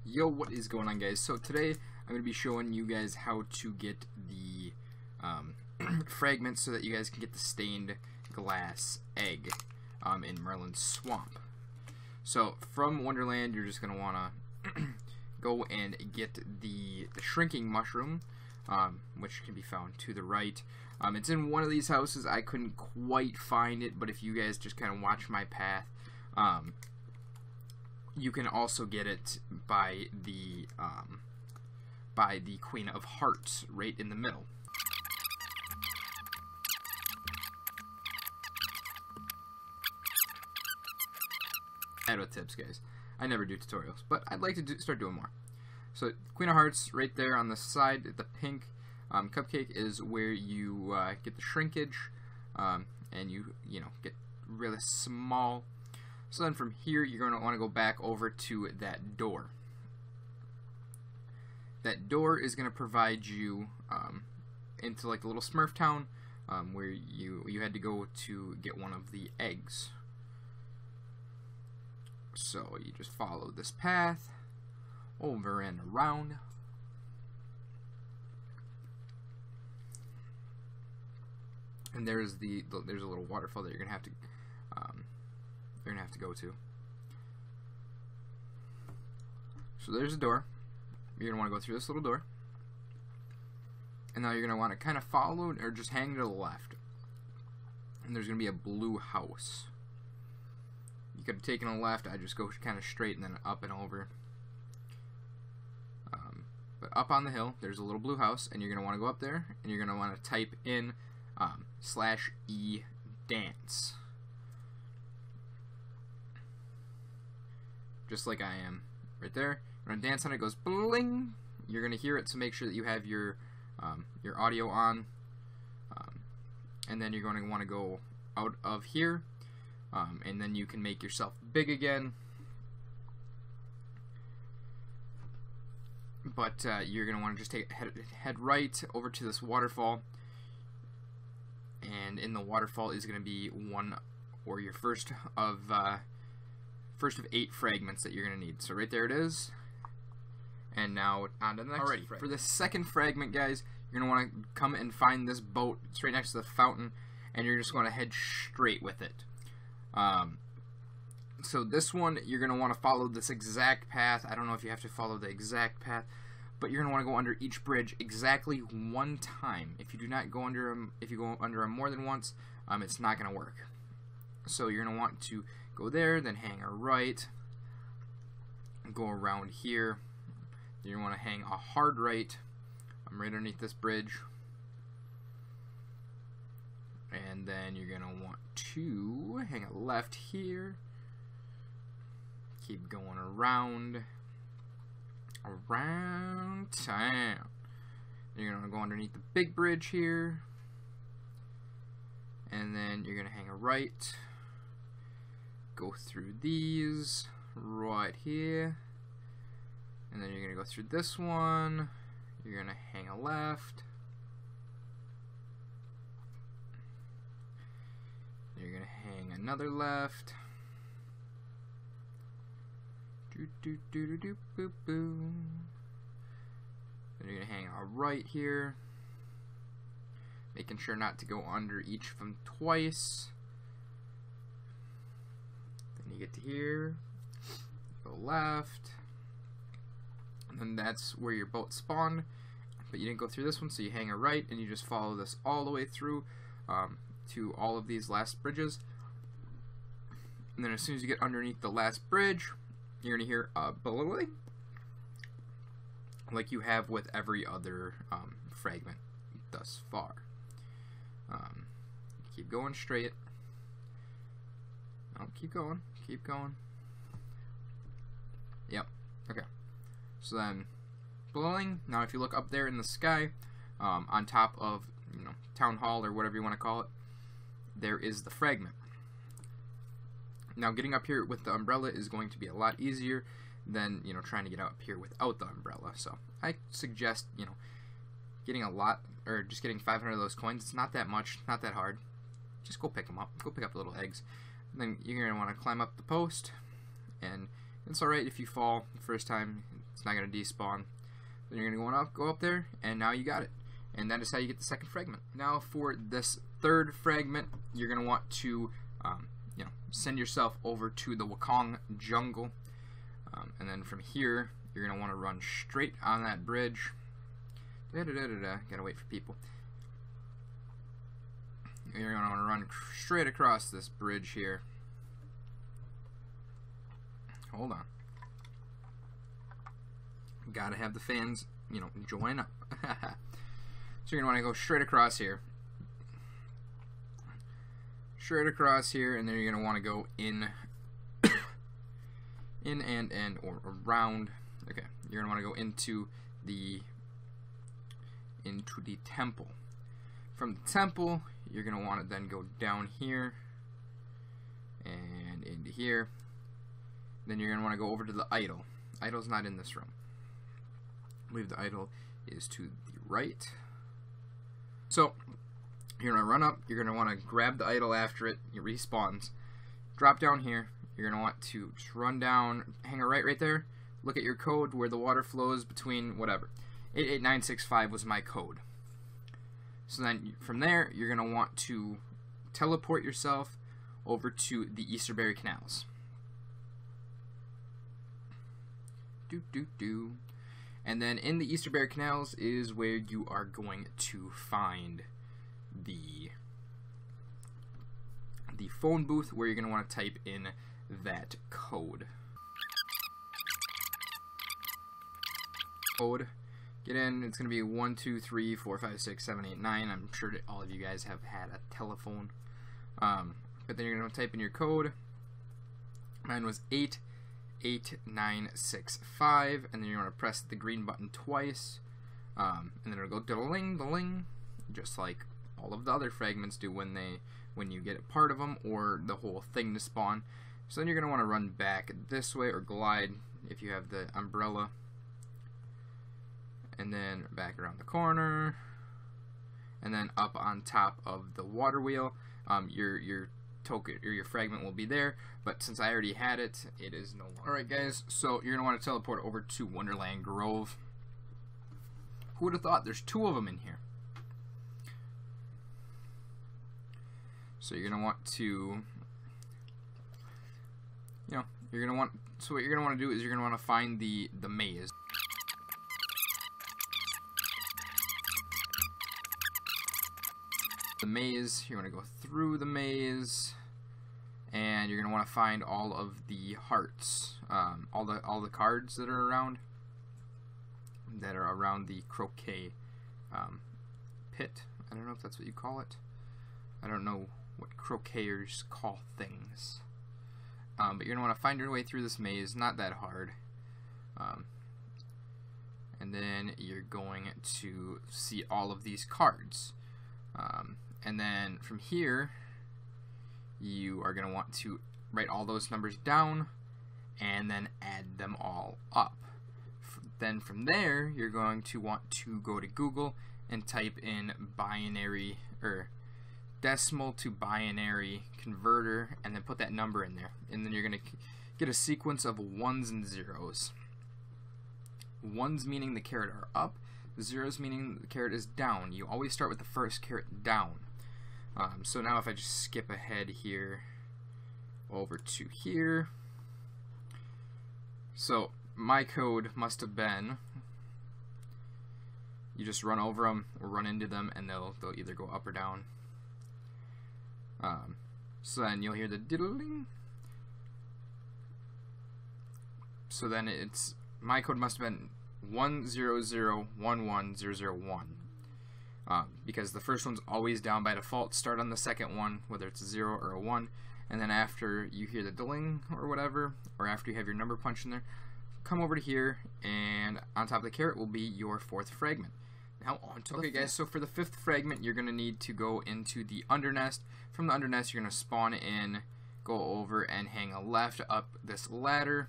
Yo, what is going on, guys? So today I'm going to be showing you guys how to get the fragments so that you guys can get the stained glass egg in Merlin's swamp. So from Wonderland, you're just going to want to go and get the shrinking mushroom, which can be found to the right. It's in one of these houses. I couldn't quite find it, but if you guys just kind of watch my path, you can also get it by the Queen of Hearts right in the middle. Adult tips, guys. I never do tutorials, but I'd like to start doing more. So Queen of Hearts right there on the side, the pink cupcake is where you get the shrinkage, and you get really small. So then from here, you're going to want to go back over to that door. That door is going to provide you into like the little Smurf town where you had to go to get one of the eggs. So you just follow this path over and around. And there's a little waterfall that you're gonna have to go to. So there's a door. You're gonna want to go through this little door, and now you're gonna want to kind of follow or just hang to the left. And there's gonna be a blue house. You could have taken a left. I just go kind of straight and then up and over. But up on the hill, there's a little blue house, and you're gonna want to go up there, and you're gonna want to type in /E dance. Just like I am right there. When I dance on it, goes bling. You're gonna hear it, so make sure that you have your audio on, and then you're going to want to go out of here, and then you can make yourself big again. But you're gonna want to just head right over to this waterfall, and in the waterfall is gonna be one or your first of 8 fragments that you're gonna need. So right there it is. And now on to the next. Alrighty, for the second fragment, guys, you're gonna want to come and find this boat. It's right next to the fountain, and you're just going to head straight with it. So this one, you're going to want to follow this exact path. I don't know if you have to follow the exact path, but you're going to want to go under each bridge exactly one time. If you do not go under them, if you go under them more than once, it's not going to work. So you're going to want to go there, then hang a right, go around here. You're going to want to hang a hard right. I'm right underneath this bridge. And then you're going to want to hang a left here. Keep going around town. You're going to go underneath the big bridge here. And then you're going to hang a right. Go through these right here. And then you're going to go through this one. You're going to hang a left. You're going to hang another left. Boo boo. Then you're going to hang a right here. Making sure not to go under each of them twice. Then you get to here. Go left. And then that's where your boat spawned. But you didn't go through this one, so you hang a right, and you just follow this all the way through to all of these last bridges. And then as soon as you get underneath the last bridge, you're going to hear a bling, like you have with every other fragment thus far. Keep going straight. Oh, keep going. Keep going. Yep. Okay. So then, bling. Now, if you look up there in the sky, on top of Town Hall or whatever you want to call it, there is the fragment. Now, getting up here with the umbrella is going to be a lot easier than trying to get up here without the umbrella. So I suggest getting a lot, or just getting 500 of those coins. It's not that much, not that hard. Just go pick them up. Go pick up the little eggs. And then you're gonna want to climb up the post, and it's alright if you fall the first time. It's not going to despawn. Then you're going to go up there, and now you got it. And that is how you get the second fragment. Now for this third fragment, you're going to want to send yourself over to the Wakong jungle. And then from here, you're going to want to run straight on that bridge. Gotta wait for people. You're going to want to run straight across this bridge here. Hold on. Gotta have the fans, join up. So you're going to want to go straight across here. Straight across here, and then you're going to want to go in or around. Okay, you're going to want to go into the temple. From the temple, you're going to want to then go down here and into here. Then you're going to want to go over to the idol. Idol's not in this room. I believe the idol is to the right. So you're going to run up, you're going to want to grab the idol after it respawns. Drop down here, you're going to want to just run down, hang a right there, look at your code where the water flows between whatever. 88965 was my code. So then from there, you're going to want to teleport yourself over to the Easterberry Canals. And then in the Easterberry Canals is where you are going to find the phone booth, where you're going to want to type in that code. Get in. It's going to be 1 2 3 4 5 6 7 8 9. I'm sure that all of you guys have had a telephone. But then you're going to type in your code. Mine was 88965, and then you're going to press the green button twice, and then it'll go ding, just like all of the other fragments do when you get a part of them or the whole thing to spawn. So then you're going to want to run back this way, or glide if you have the umbrella, and then back around the corner, and then up on top of the water wheel. Your token or your fragment will be there, but since I already had it, it is no longer. Alright guys, so you're going to want to teleport over to Wonderland Grove. Who would have thought? There's 2 of them in here. So you're going to want to, so what you're going to want to do is you're going to want to find the maze. The maze, you're going to go through the maze, and you're going to want to find all of the hearts, all the cards that are around the croquet pit. I don't know if that's what you call it. I don't know what croqueters call things. But you're going to want to find your way through this maze, not that hard. And then you're going to see all of these cards. And then from here, you are going to want to write all those numbers down and then add them all up. Then from there, you're going to want to go to Google and type in binary or decimal to binary converter, and then put that number in there. And then you're going to get a sequence of 1s and 0s. 1s meaning the caret are up, 0s meaning the caret is down. You always start with the first caret down. So now if I just skip ahead here over to here, so my code must have been, you just run over them or run into them, and they'll either go up or down. So then you'll hear the diddling. So then it's, my code must have been 1001101, because the first one's always down by default. Start on the second one, whether it's a 0 or a 1, and then after you hear the diddling or whatever, or after you have your number punched in there, come over to here, and on top of the caret will be your 4th fragment. Now on to okay guys, so for the 5th fragment, you're going to need to go into the undernest. From the undernest, you're going to spawn in, go over and hang a left up this ladder.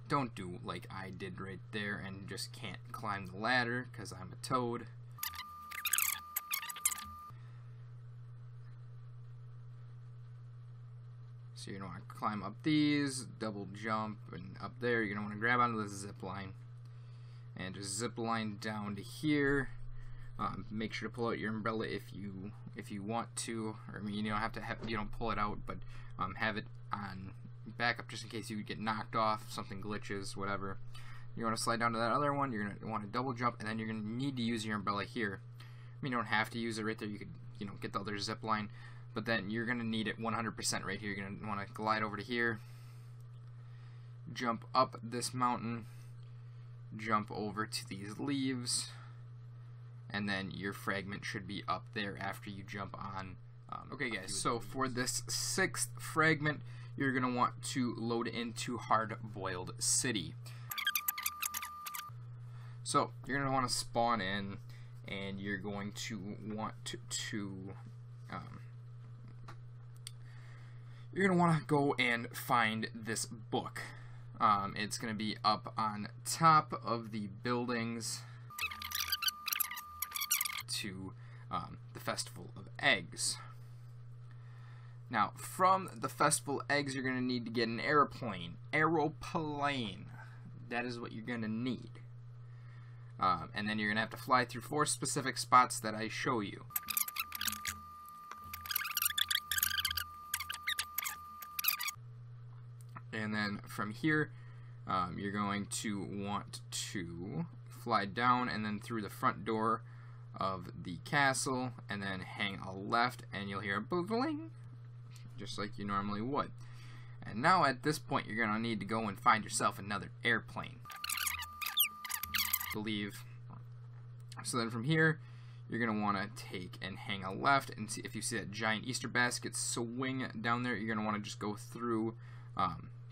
Don't do like I did right there and just can't climb the ladder because I'm a toad. So you're going to want to climb up these, double jump, and up there you're going to want to grab onto the zip line. And just zip line down to here. Make sure to pull out your umbrella if you want to. Or, I mean, you don't have to you don't pull it out, but have it on backup just in case you get knocked off, something glitches, whatever. You want to slide down to that other one. You're going to want to double jump, and then you're going to need to use your umbrella here. I mean, you don't have to use it right there. You could, get the other zip line, but then you're going to need it 100% right here. You're going to want to glide over to here, jump up this mountain, jump over to these leaves, and then your fragment should be up there after you jump on. Okay guys, so for this 6th fragment, you're going to want to load into Hard-Boiled City. So you're going to want to spawn in, and you're going to want you're going to want to go and find this book. It's going to be up on top of the buildings to the Festival of Eggs. Now, from the Festival of Eggs, you're going to need to get an aeroplane. That is what you're going to need. And then you're going to have to fly through 4 specific spots that I show you. And then from here, you're going to want to fly down and then through the front door of the castle, and then hang a left, and you'll hear a bling, just like you normally would. And now at this point, you're going to need to go and find yourself another airplane, I believe. So then from here, you're going to want to take and hang a left, and see if you see that giant Easter basket swing down there. You're going to want to just go through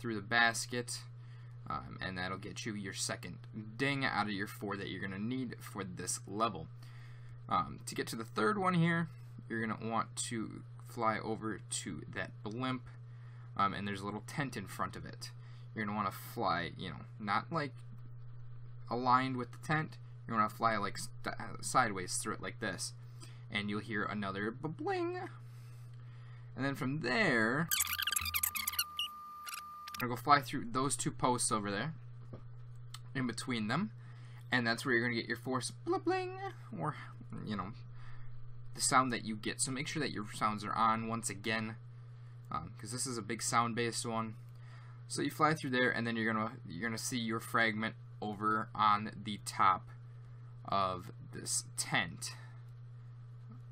the basket, and that'll get you your 2nd ding out of your 4 that you're going to need for this level. To get to the 3rd one here, you're going to want to fly over to that blimp, and there's a little tent in front of it. You're going to want to fly, not like aligned with the tent. You're going to fly like sideways through it like this, and you'll hear another bling. And then from there, I'm going to go fly through those 2 posts over there, in between them, and that's where you're going to get your 4 bling, or, the sound that you get. So make sure that your sounds are on once again, because this is a big sound-based one. So you fly through there, and then you're gonna see your fragment over on the top of this tent,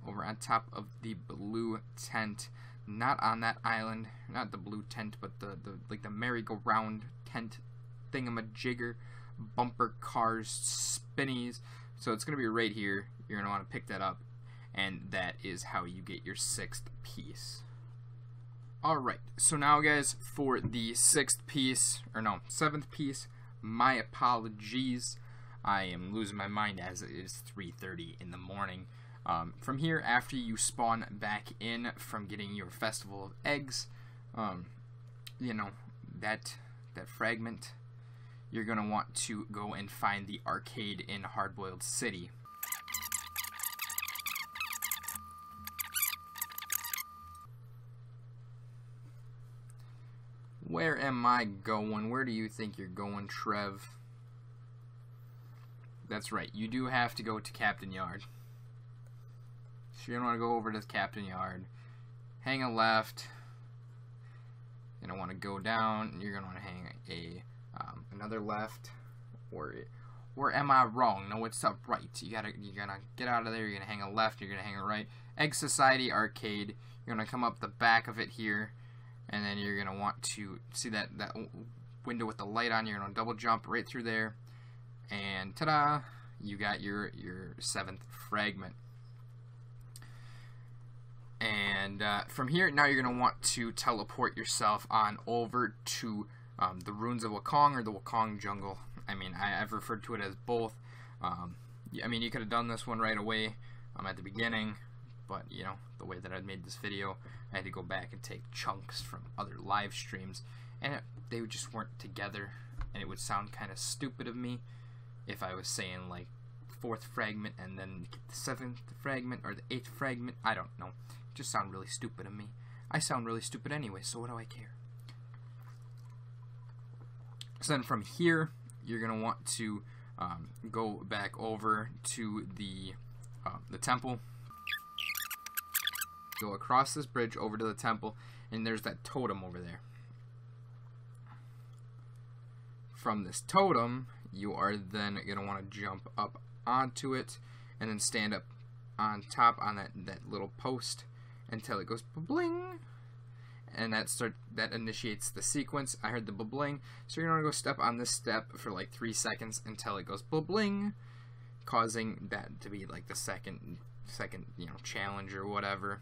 over on top of the blue tent. Not on that island, not the blue tent, but the like the merry-go-round tent thingamajigger, bumper cars, spinnies. So it's gonna be right here. You're gonna want to pick that up, and that is how you get your 6th piece. Alright, so now guys, for the 6th piece, or no, 7th piece, my apologies. I am losing my mind as it is 3:30 in the morning. From here, after you spawn back in from getting your Festival of Eggs, that fragment, you're going to want to go and find the arcade in Hard-Boiled City. Where am I going? Where do you think you're going, Trev? That's right, you do have to go to Captain Yard. So you're going to want to go over to the Captain Yard, hang a left, you're going to want to go down, and you're going to want to hang another left, or am I wrong? No, it's up right. You're gonna get out of there, you're gonna hang a left, you're gonna hang a right. Egg Society Arcade, you're gonna come up the back of it here, and then you're gonna want to see that window with the light on. You're gonna double jump right through there, and ta-da, you got your 7th fragment. And from here, now you're gonna want to teleport yourself on over to the Ruins of Wukong, or the Wukong Jungle. I mean, I've referred to it as both. I mean, you could have done this one right away at the beginning, but, the way that I made this video, I had to go back and take chunks from other live streams, and they just weren't together, and it would sound kind of stupid of me if I was saying, like, 4th fragment, and then the 7th fragment, or the 8th fragment. I don't know. It just sounded really stupid of me. I sound really stupid anyway, so what do I care? So then from here, you're going to want to go back over to the temple. Go across this bridge over to the temple, and there's that totem over there. From this totem, you are then going to want to jump up onto it, and then stand up on top on that little post until it goes bling. And that initiates the sequence. I heard the bling, so you're gonna go step on this step for like 3 seconds until it goes bling, causing that to be like the second challenge or whatever.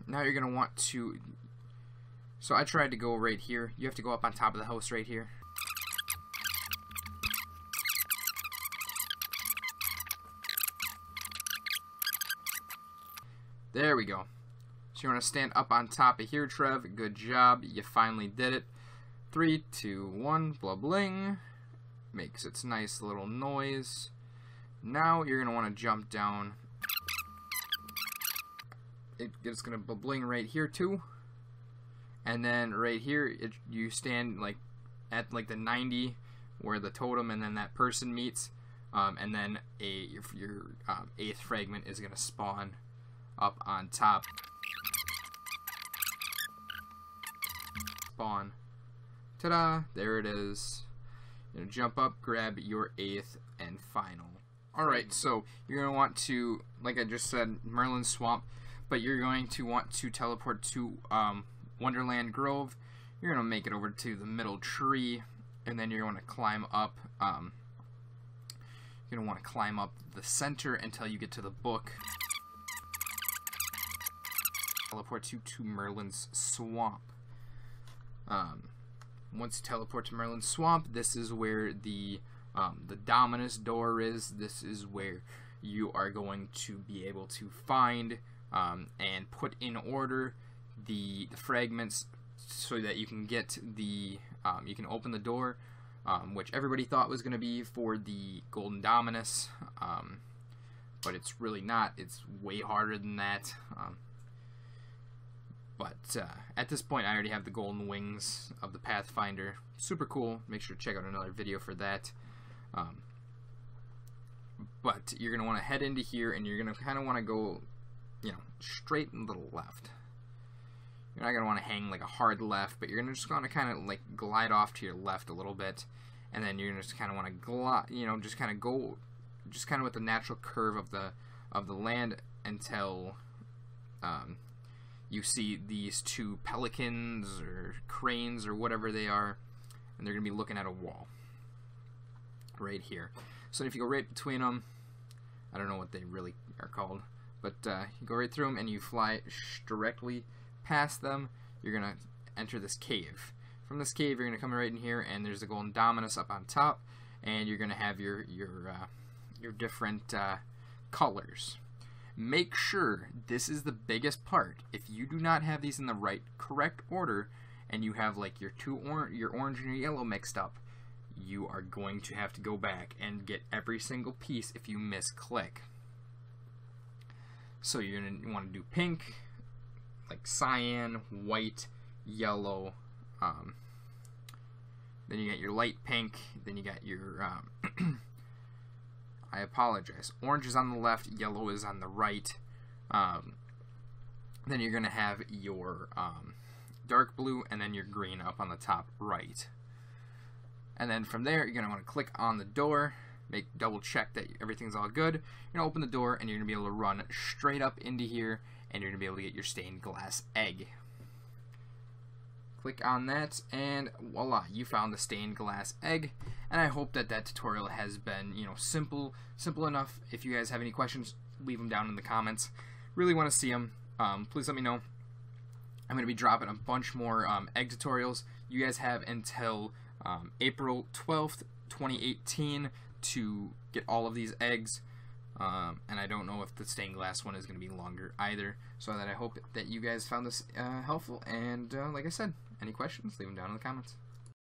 Now you're gonna want to. So I tried to go right here. You have to go up on top of the house right here. There we go. So you want to stand up on top of here, Trev. Good job. You finally did it. 3, 2, 1. Blah bling. Makes its nice little noise. Now you're going to want to jump down. It's going to bling right here too. And then right here, you stand like at like the 90 where the totem and then that person meets. And then your 8th fragment is going to spawn up on top. Spawn. Ta-da! There it is. You're gonna jump up, grab your 8th and final. Alright, so you're gonna want to, like I just said, Merlin's Swamp, but you're going to want to teleport to Wonderland Grove. You're gonna make it over to the middle tree, and then you're gonna climb up. You're gonna want to climb up the center until you get to the book. Teleport you to Merlin's Swamp. Once you teleport to Merlin's Swamp, this is where the Dominus door is. This is where you are going to be able to find and put in order the fragments so that you can get the you can open the door, which everybody thought was going to be for the Golden Dominus, but it's really not. It's way harder than that. But at this point, I already have the golden wings of the Pathfinder. Super cool. Make sure to check out another video for that. But you're going to want to head into here, and you're going to kind of want to go, straight and to the left. You're not going to want to hang like a hard left, but you're just going to kind of like glide off to your left a little bit, and then you're going to just kind of want to glide, just kind of go, just kind of with the natural curve of the land until you see these 2 pelicans or cranes or whatever they are, and they're going to be looking at a wall right here. So if you go right between them, I don't know what they really are called, but you go right through them and you fly directly past them. You're going to enter this cave. From this cave, you're going to come right in here, and there's the Golden Dominus up on top, and you're going to have your different colors. Make sure, this is the biggest part, if you do not have these in the correct order, and you have like your orange and your yellow mixed up, you are going to have to go back and get every single piece if you misclick. So you're going to want to do pink, like cyan, white, yellow, then you got your light pink, then you got your I apologize. Orange is on the left, yellow is on the right. Then you're going to have your dark blue, and then your green up on the top right. And then from there, you're going to want to click on the door, double check that everything's all good. You're going to open the door, and you're going to be able to run straight up into here, and you're going to be able to get your stained glass egg. Click on that, and voila, you found the stained glass egg. And I hope that tutorial has been, simple enough. If you guys have any questions, leave them down in the comments. Really want to see them. Please let me know. I'm going to be dropping a bunch more egg tutorials. You guys have until April 12th, 2018 to get all of these eggs. And I don't know if the stained glass one is going to be longer either. So that I hope that you guys found this helpful. And like I said, any questions, leave them down in the comments.